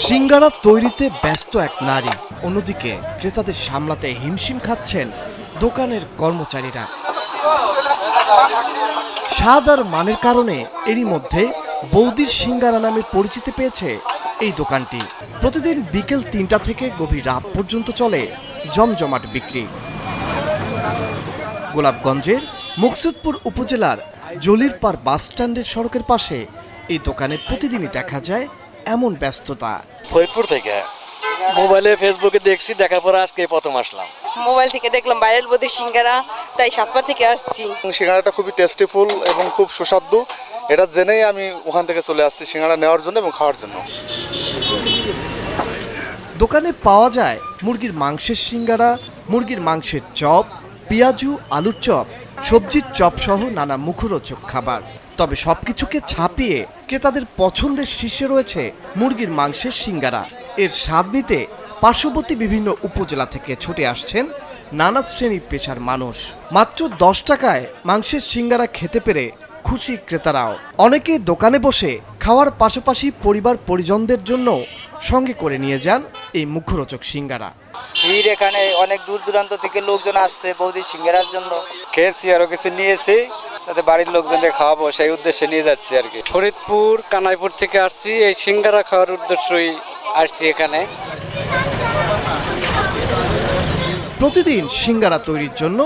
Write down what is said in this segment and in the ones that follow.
সিঙ্গারা তৈরিতে ব্যস্ত এক নারী, অন্যদিকে ক্রেতাদের সামলাতে হিমশিম খাচ্ছেন দোকানের কর্মচারীরা। স্বাদ আর মানের কারণে এরই মধ্যে বৌদির সিঙ্গারা নামে পরিচিতি পেয়েছে এই দোকানটি। প্রতিদিন বিকেল ৩টা থেকে গভীর রাত পর্যন্ত চলে জমজমাট বিক্রি। গোলাপগঞ্জের মুকসুদপুর উপজেলার জলিরপাড় বাসস্ট্যান্ডের সড়কের পাশে এই দোকানে প্রতিদিনই দেখা যায় এমন ব্যস্ততা। ফরিদপুর থেকে মোবাইলে ফেসবুকে দেখছি, দেখার পর আজকে প্রথম আসলাম। মোবাইল থেকে দেখলাম ভাইরাল বৌদি সিঙ্গারা, তাই সাতবার থেকে আসছি। সিঙ্গারাটা খুবই টেস্টিফুল এবং খুব সুস্বাদু, এটা জেনেই আমি ওখান থেকে চলে আসছি সিঙ্গারা নেওয়ার জন্য এবং খাওয়ার জন্য। দোকানে পাওয়া যায় মুরগির মাংসের সিঙ্গারা, মুরগির মাংসের চপ, পেঁয়াজু আলুর চপ, সবজির চপ সহ নানা মুখরোচক খাবার। তবে সবকিছুকে ছাপিয়ে ক্রেতাদের পছন্দের শীর্ষে রয়েছে মুরগির মাংসের সিঙ্গারা। এর স্বাদ নিতে পার্শ্ববর্তী বিভিন্ন উপজেলা থেকে ছুটে আসছেন নানা শ্রেণী পেশার মানুষ। মাত্র 10 টাকায় মাংসের সিঙ্গারা খেতে পেরে খুশি ক্রেতারাও। অনেকে দোকানে বসে খাওয়ার পাশাপাশি পরিবার পরিজনদের জন্য সঙ্গে করে নিয়ে যান এই মুখরোচক সিঙ্গারা। ভিড়, এখানে অনেক দূর দূরান্ত থেকে লোকজন আসছে বৌদি সিঙ্গারার জন্য। খেয়েছি, আরো কিছু নিয়েছি, তাতে বাড়ির লোকজনকে খাওয়াবো সেই উদ্দেশ্যে নিয়ে যাচ্ছি আর কি। ফরিদপুর কানাইপুর থেকে আসছি, এই সিঙ্গারা খাওয়ার উদ্দেশ্যই আসছি এখানে। প্রতিদিন সিঙ্গারা তৈরির জন্য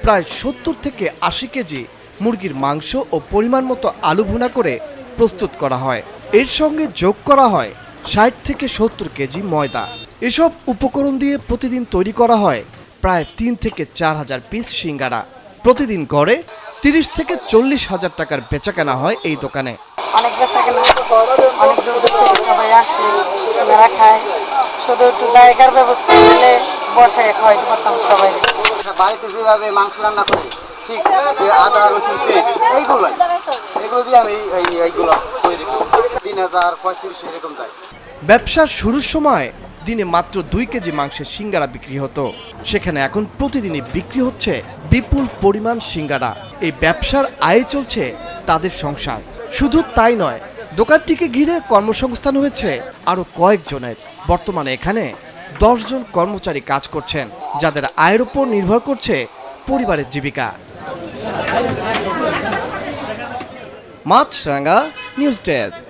প্রায় 70 থেকে 80 কেজি মুরগির মাংস ও পরিমাণ মতো আলু ভুনা করে প্রস্তুত করা হয়। এর সঙ্গে যোগ করা হয় 60 থেকে 70 কেজি ময়দা। এসব উপকরণ দিয়ে প্রতিদিন তৈরি করা হয় প্রায় 3 থেকে 4 হাজার পিস সিঙ্গারা। প্রতিদিন গড়ে 30 থেকে 40 হাজার টাকার বেচাকেনা হয় এই দোকানে। অনেক বেচাকেনা, অনেক দূর দূর থেকে সবাই আসে সিঙ্গারা খায়। শুধু একটু জায়গার ব্যবস্থা হলে বসায় খাওয়াইতে পারতাম সবাই। বাড়িতে যেভাবে মাংস রান্না করি, ঠিক আদা রসুন পেস্ট এগুলো দিয়ে আমি এইগুলো তৈরি করি। 3035 এরকম যায়। ব্যবসার শুরুর সময় দিনে মাত্র 2 কেজি মাংসের সিঙ্গারা বিক্রি হতো, সেখানে এখন প্রতিদিনই বিক্রি হচ্ছে বিপুল পরিমাণ সিঙ্গারা। এই ব্যবসার আয়ে চলছে তাদের সংসার। শুধু তাই নয়, দোকানটিকে ঘিরে কর্মসংস্থান হয়েছে আরও কয়েকজনের। বর্তমানে এখানে 10 জন কর্মচারী কাজ করছেন, যাদের আয়ের উপর নির্ভর করছে পরিবারের জীবিকা। মাছরাঙ্গা নিউজ ডেস্ক।